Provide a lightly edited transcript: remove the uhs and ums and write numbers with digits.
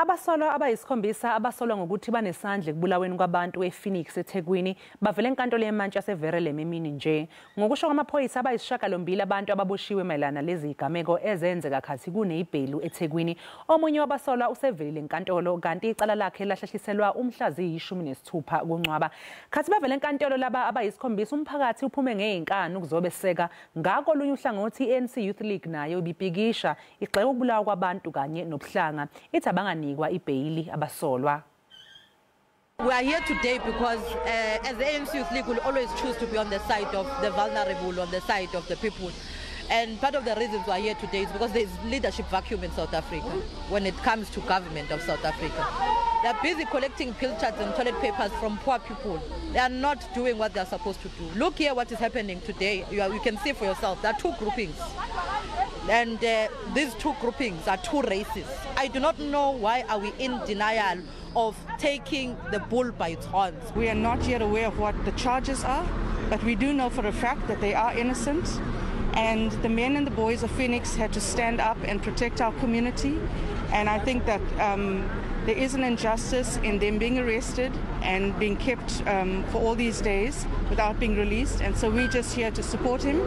Abasolwa abayisikhombisa abasolwa ngokuthi banesandla ekubulaweni kwabantu ePhoenix eThekwini bavela enkantolo yemantshi yaseVerulam emini nje. Ngokusho kwamaphoyisa abayisishiyagalombili abantu ababoshiwe mayelana nalezigameko ezenzeka Khathi kunezibhelu eThekwini. Omunye wabasolwa usevelile enkantolo kanti icala lakhe lahlehliselwa umhla ziyi-16 kuNcwaba. Khathi bavela enkantolo laba abayisikhombisa umphakathi uphume ngezinkani ukuzobeseka ngako lunye uhlangothi iANC Youth League nayo ibibhikisha igxeka ukubulawa kwabantu kanye nobuhlanga. Ithi abanganikwa ibhayili abasolwa. We are here today because as the ANC Youth League will always choose to be on the side of the vulnerable, on the side of the people. And part of the reasons we are here today is because there is leadership vacuum in South Africa when it comes to government of South Africa. They are busy collecting pill charts and toilet papers from poor people. They are not doing what they are supposed to do. Look here what is happening today. You can see for yourself. There are two groupings. And these two groupings are two races. I do not know why are we in denial of taking the bull by its horns. We are not yet aware of what the charges are, but we do know for a fact that they are innocent. And the men and the boys of Phoenix had to stand up and protect our community. And I think that there is an injustice in them being arrested and being kept for all these days without being released. And so we're just here to support him.